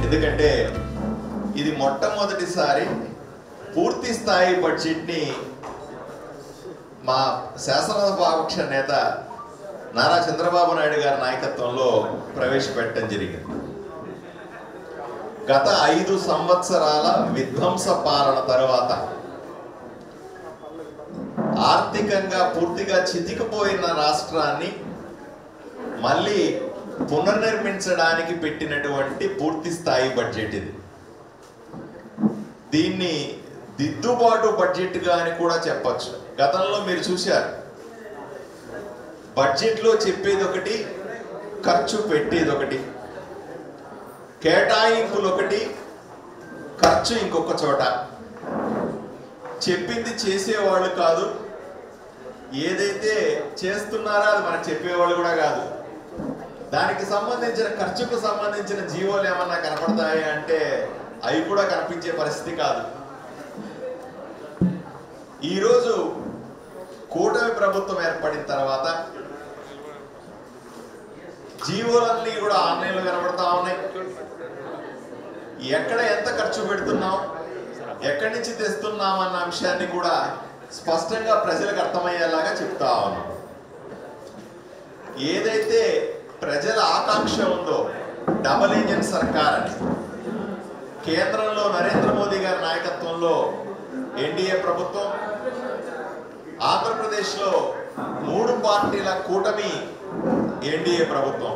ఎందుకంటే ఇది మొట్టమొదటిసారి పూర్తి స్థాయి బడ్జెట్ని మా శాసనసభాపక్ష నేత నారా చంద్రబాబు నాయుడు గారి నాయకత్వంలో ప్రవేశపెట్టడం జరిగింది. గత 5 సంవత్సరాల విధ్వంస పాలన తర్వాత ఆర్థికంగా పూర్తిగా చితికిపోయిన రాష్ట్రాన్ని మళ్ళీ పునర్నిర్మించడానికి పెట్టినటువంటి పూర్తి స్థాయి బడ్జెట్ ఇది. దీన్ని దిద్దుబాటు బడ్జెట్గా అని కూడా చెప్పచ్చు. గతంలో మీరు చూశారు, బడ్జెట్లో చెప్పేది ఒకటి, ఖర్చు పెట్టేది ఒకటి, కేటాయింపులు ఒకటి, ఖర్చు ఇంకొక చోట. చెప్పింది చేసేవాళ్ళు కాదు, ఏదైతే చేస్తున్నారో అది మనకు చెప్పేవాళ్ళు కూడా కాదు. దానికి సంబంధించిన ఖర్చుకు సంబంధించిన జీవోలు ఏమన్నా కనపడతాయి అంటే అవి కూడా కనిపించే పరిస్థితి కాదు. ఈరోజు కూటమి ప్రభుత్వం ఏర్పడిన తర్వాత జీవోలన్నీ కూడా ఆన్లైన్లో కనబడతా ఉన్నాయి. ఎక్కడ ఎంత ఖర్చు పెడుతున్నాం, ఎక్కడి నుంచి తెస్తున్నాం అన్న అంశాన్ని కూడా స్పష్టంగా ప్రజలకు అర్థమయ్యేలాగా చెప్తా ఉన్నాం. ఏదైతే ప్రజల ఆకాంక్ష ఉందో డబుల్ ఇంజిన్ సర్కార్ అని, కేంద్రంలో నరేంద్ర మోదీ గారి నాయకత్వంలో ఎన్డీఏ ప్రభుత్వం, ఆంధ్రప్రదేశ్లో 3 పార్టీల కూటమి ఎన్డీఏ ప్రభుత్వం,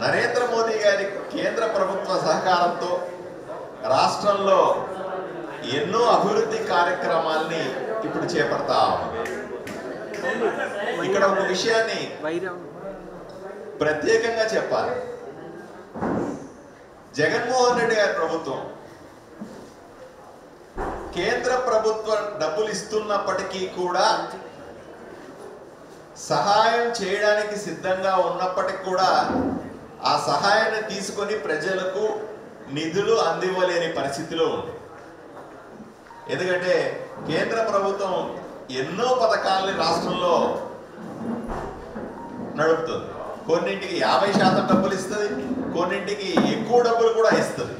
నరేంద్ర మోదీ గారి కేంద్ర ప్రభుత్వ సహకారంతో రాష్ట్రంలో ఎన్నో అభివృద్ధి కార్యక్రమాల్ని ఇప్పుడు చేపడతా ఉన్నాం. ఇక్కడ ఒక విషయాన్ని ప్రత్యేకంగా చెప్పాలి. జగన్మోహన్ రెడ్డి గారి ప్రభుత్వం కేంద్ర ప్రభుత్వ డబ్బులు ఇస్తున్నప్పటికీ కూడా, సహాయం చేయడానికి సిద్ధంగా ఉన్నప్పటికీ కూడా ఆ సహాయాన్ని తీసుకొని ప్రజలకు నిధులు అందివ్వలేని పరిస్థితిలో ఉంది. ఎందుకంటే కేంద్ర ప్రభుత్వం ఎన్నో పథకాలని రాష్ట్రంలో నడుపుతుంది. కొన్నింటికి 50% డబ్బులు ఇస్తుంది, కొన్నింటికి ఎక్కువ డబ్బులు కూడా ఇస్తుంది.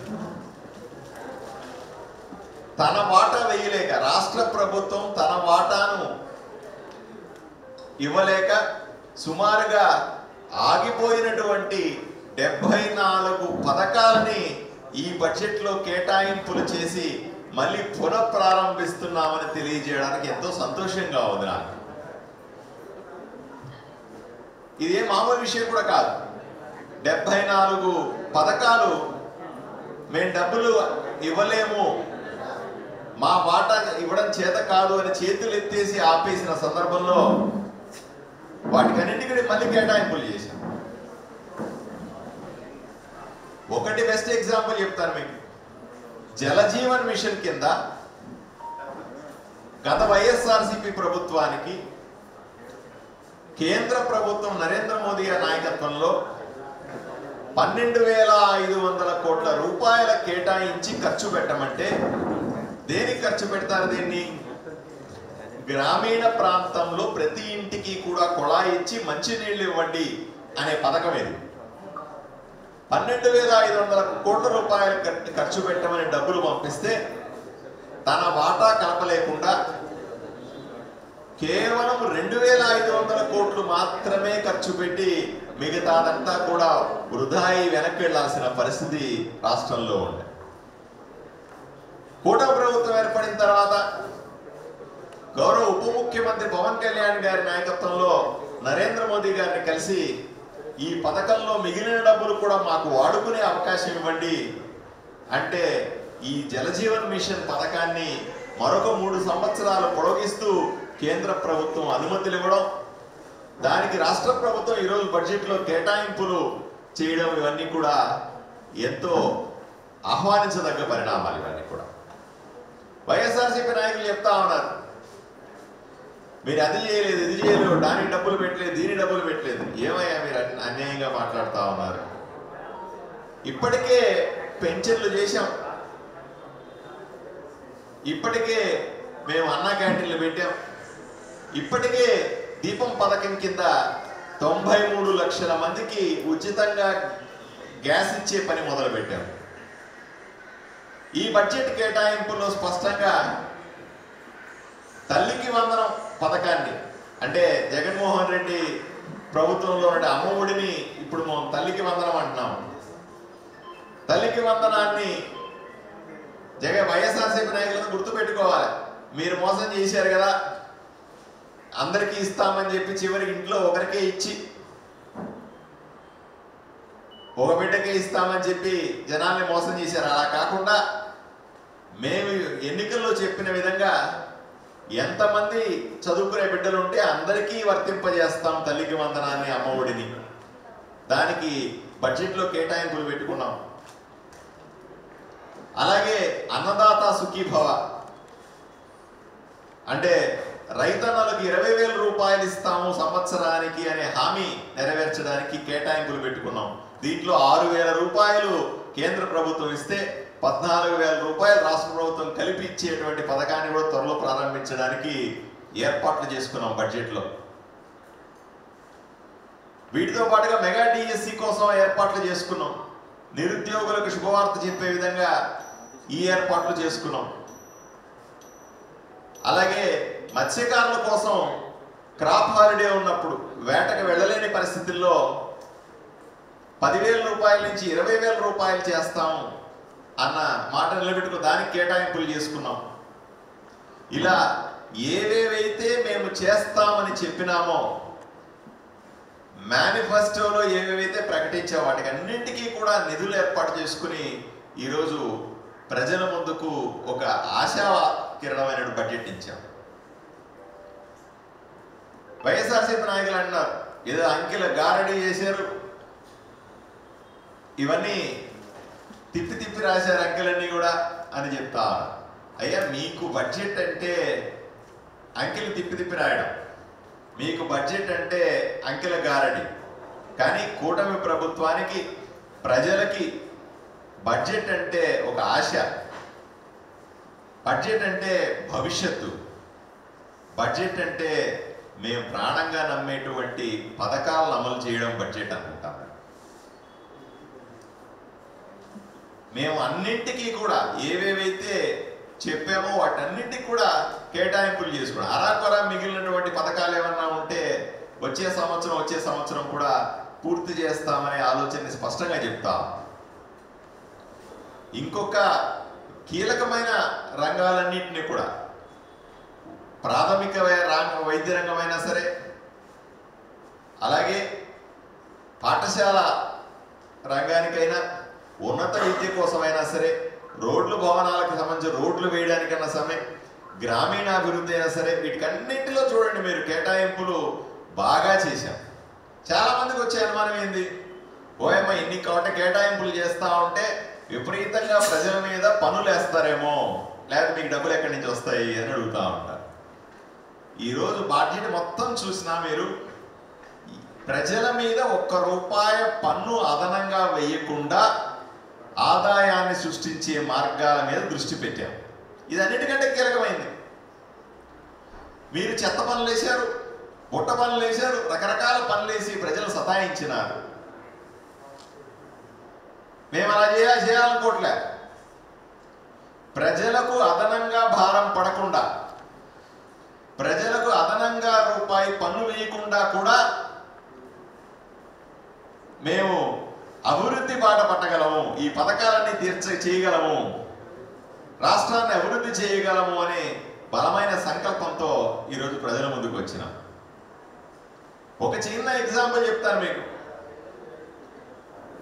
తన వాటా వేయలేక, రాష్ట్ర ప్రభుత్వం తన వాటాను ఇవ్వలేక సుమారుగా ఆగిపోయినటువంటి 74 పథకాలని ఈ బడ్జెట్లో కేటాయింపులు చేసి మళ్ళీ పునఃప్రారంభిస్తున్నామని తెలియజేయడానికి ఎంతో సంతోషంగా ఉంది నాకు. ఇదే మామూలు విషయం కూడా కాదు. 74 పథకాలు మేము డబ్బులు ఇవ్వలేము, మా వాటా ఇవ్వడం చేత కాదు అని చేతులు ఎత్తేసి ఆపేసిన సందర్భంలో వాటికన్నింటికీ మళ్ళీ కేటాయింపులు చేశాం. ఒకటి బెస్ట్ ఎగ్జాంపుల్ చెప్తాను మీకు. జలజీవన్ మిషన్ కింద గత వైఎస్ఆర్సీపీ ప్రభుత్వానికి కేంద్ర ప్రభుత్వం నరేంద్ర మోదీ గారి నాయకత్వంలో 12,500 కోట్ల రూపాయల కేటాయించి ఖర్చు పెట్టమంటే దేనికి ఖర్చు పెడతారు? దీన్ని గ్రామీణ ప్రాంతంలో ప్రతి ఇంటికి కూడా కుళాయి ఇచ్చి మంచినీళ్ళు ఇవ్వండి అనే పథకం ఇది. 12,500 కోట్ల రూపాయలు ఖర్చు పెట్టమని డబ్బులు పంపిస్తే తన వాటా కలపలేకుండా కేవలం 2,500 కోట్లు మాత్రమే ఖర్చు పెట్టి మిగతాదంతా కూడా వృధాయి వెనక్కి వెళ్లాల్సిన పరిస్థితి రాష్ట్రంలో ఉంది. కూటమి ప్రభుత్వం ఏర్పడిన తర్వాత గౌరవ ఉప ముఖ్యమంత్రి పవన్ కళ్యాణ్ గారి నాయకత్వంలో నరేంద్ర మోదీ గారిని కలిసి ఈ పథకంలో మిగిలిన డబ్బులు కూడా మాకు వాడుకునే అవకాశం ఇవ్వండి అంటే ఈ జలజీవన్ మిషన్ పథకాన్ని మరొక 3 సంవత్సరాలు పొడిగిస్తూ కేంద్ర ప్రభుత్వం అనుమతులు ఇవ్వడం, దానికి రాష్ట్ర ప్రభుత్వం ఈరోజు బడ్జెట్లో కేటాయింపులు చేయడం, ఇవన్నీ కూడా ఎంతో ఆహ్వానించదగ్గ పరిణామాలు. ఇవన్నీ కూడా వైఎస్ఆర్సీపీ నాయకులు చెప్తా ఉన్నారు, మీరు అది చేయలేదు, ఇది చేయలేదు, దానికి డబ్బులు పెట్టలేదు, దీనికి డబ్బులు పెట్టలేదు. ఏమయ్యా మీరు అన్యాయంగా మాట్లాడుతూ ఉన్నారు? ఇప్పటికే పెన్షన్లు చేశాం, ఇప్పటికే మేము అన్నా క్యాంటీన్లు పెట్టాం, ఇప్పటికే దీపం పథకం కింద 93 లక్షల మందికి ఉచితంగా గ్యాస్ ఇచ్చే పని మొదలుపెట్టాం. ఈ బడ్జెట్ కేటాయింపులో స్పష్టంగా తల్లికి వందనం పథకాన్ని, అంటే జగన్మోహన్ రెడ్డి ప్రభుత్వంలో ఉండే అమ్మ ఒడిని ఇప్పుడు మనం తల్లికి వందనం అంటున్నాం. తల్లికి వందనాన్ని వైఎస్ఆర్సీపీ నాయకులను గుర్తుపెట్టుకోవాలి. మీరు మోసం చేశారు కదా, అందరికీ ఇస్తామని చెప్పి చివరికి ఇంట్లో ఒకరికే ఇచ్చి ఒక బిడ్డకే ఇస్తామని చెప్పి జనాల్ని మోసం చేశారు. అలా కాకుండా మేము ఎన్నికల్లో చెప్పిన విధంగా ఎంతమంది చదువుకునే బిడ్డలు ఉంటే అందరికీ వర్తింపజేస్తాం తల్లికి వందనాన్ని, అమ్మ ఒడిని. దానికి బడ్జెట్లో కేటాయింపులు పెట్టుకున్నాం. అలాగే అన్నదాత సుఖీభవ, అంటే రైతన్నలకు 20,000 రూపాయలు ఇస్తాము సంవత్సరానికి అనే హామీ నెరవేర్చడానికి కేటాయింపులు పెట్టుకున్నాం. దీంట్లో 6,000 రూపాయలు కేంద్ర ప్రభుత్వం ఇస్తే 14,000 రూపాయలు రాష్ట్ర ప్రభుత్వం కలిపి ఇచ్చేటువంటి పథకాన్ని కూడా త్వరలో ప్రారంభించడానికి ఏర్పాట్లు చేసుకున్నాం బడ్జెట్లో. వీటితో పాటుగా మెగా డిఎస్సి కోసం ఏర్పాట్లు చేసుకున్నాం. నిరుద్యోగులకు శుభవార్త చెప్పే విధంగా ఈ ఏర్పాట్లు చేసుకున్నాం. అలాగే మత్స్యకారుల కోసం క్రాప్ హాలిడే ఉన్నప్పుడు వేటకు వెళ్ళలేని పరిస్థితుల్లో 10,000 రూపాయల నుంచి 20,000 రూపాయలు చేస్తాము అన్న మాట నిలబెట్టుకు దానికి కేటాయింపులు చేసుకున్నాం. ఇలా ఏవేవైతే మేము చేస్తామని చెప్పినామో, మేనిఫెస్టోలో ఏవేవైతే ప్రకటించామో వాటికి అన్నింటికీ కూడా నిధులు ఏర్పాటు చేసుకుని ఈరోజు ప్రజల ముందుకు ఒక ఆశాకిరణమైన బడ్జెట్ ఇచ్చాం. వైఎస్ఆర్సీపీ నాయకులు అన్నారు ఏదో అంకెల గారడీ చేశారు, ఇవన్నీ తిప్పి తిప్పి రాశారు అంకెలన్నీ కూడా అని చెప్తారు. అయ్యా, మీకు బడ్జెట్ అంటే అంకెలు తిప్పి తిప్పి రాయడం, మీకు బడ్జెట్ అంటే అంకెల గారడి. కానీ కూటమి ప్రభుత్వానికి, ప్రజలకి బడ్జెట్ అంటే ఒక ఆశ, బడ్జెట్ అంటే భవిష్యత్తు, బడ్జెట్ అంటే మేము ప్రాణంగా నమ్మేటువంటి పథకాలను అమలు చేయడం బడ్జెట్ అనుకుంటాం. మేము అన్నింటికీ కూడా ఏవేవైతే చెప్పామో వాటన్నింటికి కూడా కేటాయింపులు చేసుకోవడం. అరాకొరా మిగిలినటువంటి పథకాలు ఏమన్నా ఉంటే వచ్చే సంవత్సరం కూడా పూర్తి చేస్తామనే ఆలోచనని స్పష్టంగా చెప్తాం. ఇంకొక కీలకమైన రంగాలన్నింటినీ కూడా, ప్రాథమిక వైద్య రంగమైనా సరే, అలాగే పాఠశాల రంగానికైనా, ఉన్నత విద్య కోసమైనా సరే, రోడ్లు భవనాలకు సంబంధించి రోడ్లు వేయడానికైనా సరే, గ్రామీణాభివృద్ధి అయినా సరే, వీటికన్నింటిలో చూడండి మీరు కేటాయింపులు బాగా చేశాం. చాలా మందికి వచ్చే అనుమానం ఏంది, ఓయమ్మ ఇన్ని కోట్ల కేటాయింపులు చేస్తా ఉంటే విపరీతంగా ప్రజల మీద పనులు వేస్తారేమో, లేకపోతే మీకు డబ్బులు ఎక్కడి నుంచి వస్తాయి అని అడుగుతూ ఉంటారు. ఈరోజు బడ్జెట్ మొత్తం చూసినా మీరు ప్రజల మీద ₹1 పన్ను అదనంగా వేయకుండా ఆదాయాన్ని సృష్టించే మార్గాల మీద దృష్టి పెట్టాం. ఇది అన్నిటికంటే కీలకమైంది. మీరు చెత్త పనులు వేశారు, బుట్ట పనులు వేశారు, రకరకాల పనులు వేసి ప్రజలు సతాయించినారు. మేము అలా చేయాలనుకోవట్లే. ప్రజలకు అదనంగా భారం పడకుండా, ప్రజలకు అదనంగా రూపాయి పన్ను వేయకుండా కూడా మేము అభివృద్ధి బాట పట్టగలము, ఈ పథకాలన్నీ చేయగలము, రాష్ట్రాన్ని అభివృద్ధి చేయగలము అనే బలమైన సంకల్పంతో ఈరోజు ప్రజల ముందుకు వచ్చినాం. ఒక చిన్న ఎగ్జాంపుల్ చెప్తాను మీకు.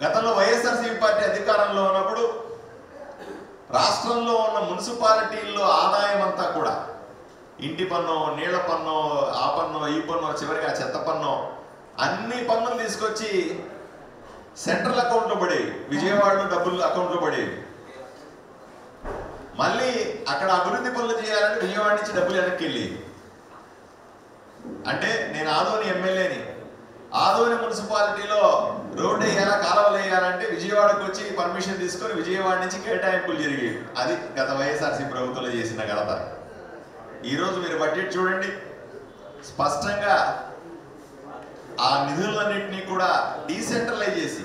గతంలో వైఎస్ఆర్సీపీ పార్టీ అధికారంలో ఉన్నప్పుడు రాష్ట్రంలో ఉన్న మున్సిపాలిటీల్లో ఆదాయం అంతా కూడా ఇంటి పన్ను, నీళ్ల పన్ను, ఆ పన్ను, ఈ పన్ను, చివరికి ఆ చెత్త పన్ను, అన్ని పన్నులు తీసుకొచ్చి సెంట్రల్ అకౌంట్లో పడేవి, విజయవాడలో డబ్బులు అకౌంట్లో పడేవి. మళ్ళీ అక్కడ అభివృద్ధి పనులు చేయాలంటే విజయవాడ నుంచి డబ్బులు వెనక్కి వెళ్ళి, అంటే నేను ఆదోని ఎమ్మెల్యేని, ఆదోని మున్సిపాలిటీలో రోడ్డు వేయాలా, కాలువలు వేయాలంటే విజయవాడకు వచ్చి పర్మిషన్ తీసుకొని విజయవాడ నుంచి కేటాయింపులు జరిగేవి. అది గత వైఎస్ఆర్సీపీ ప్రభుత్వంలో చేసిన ఘనత. ఈరోజు మీరు బడ్జెట్ చూడండి, స్పష్టంగా ఆ నిధులన్నింటినీ కూడా డీసెంట్రలైజ్ చేసి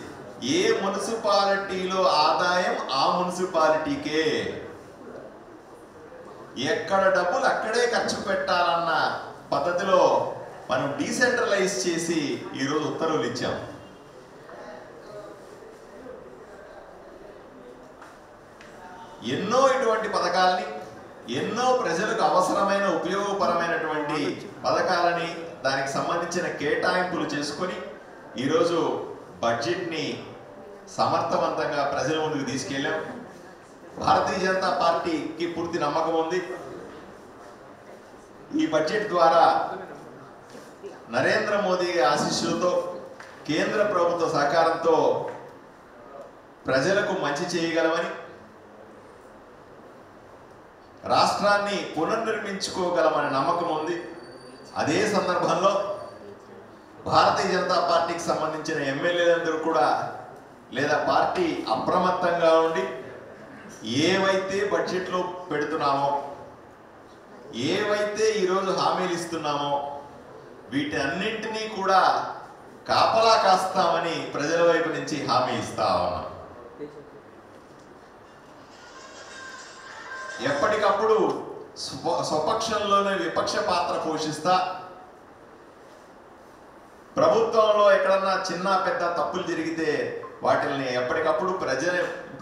ఏ మున్సిపాలిటీలో ఆదాయం ఆ మున్సిపాలిటీకే, ఎక్కడ డబ్బులు అక్కడే ఖర్చు పెట్టాలన్న పద్ధతిలో మనం డీసెంట్రలైజ్ చేసి ఈరోజు ఉత్తర్వులు ఇచ్చాం. ఎన్నో ఇటువంటి పథకాలని, ఎన్నో ప్రజలకు అవసరమైన ఉపయోగపరమైనటువంటి పథకాలని, దానికి సంబంధించిన కేటాయింపులు చేసుకొని ఈరోజు బడ్జెట్ని సమర్థవంతంగా ప్రజల ముందుకు తీసుకెళ్ళాం. భారతీయ జనతా పార్టీకి పూర్తి నమ్మకం ఉంది. ఈ బడ్జెట్ ద్వారా నరేంద్ర మోదీ ఆశీస్సులతో, కేంద్ర ప్రభుత్వ సహకారంతో ప్రజలకు మంచి చేయగలమని, రాష్ట్రాన్ని పునర్నిర్మించుకోగలమనే నమ్మకం ఉంది. అదే సందర్భంలో భారతీయ జనతా పార్టీకి సంబంధించిన ఎమ్మెల్యేలందరూ కూడా లేదా పార్టీ అప్రమత్తంగా ఉండి ఏవైతే బడ్జెట్లో పెడుతున్నామో, ఏవైతే ఈరోజు హామీలు ఇస్తున్నామో వీటన్నింటినీ కూడా కాపలా కాస్తామని ప్రజల వైపు నుంచి హామీ ఇస్తా ఉన్నాం. ఎప్పటికప్పుడు స్వపక్షంలోనే విపక్ష పాత్ర పోషిస్తా, ప్రభుత్వంలో ఎక్కడన్నా చిన్న పెద్ద తప్పులు జరిగితే వాటిని ఎప్పటికప్పుడు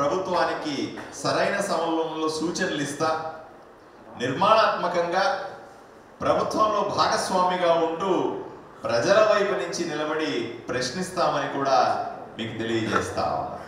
ప్రభుత్వానికి సరైన సమయంలో సూచనలు ఇస్తా, నిర్మాణాత్మకంగా ప్రభుత్వంలో భాగస్వామిగా ఉంటూ ప్రజల వైపు నుంచి నిలబడి ప్రశ్నిస్తామని కూడా మీకు తెలియజేస్తా ఉన్నా.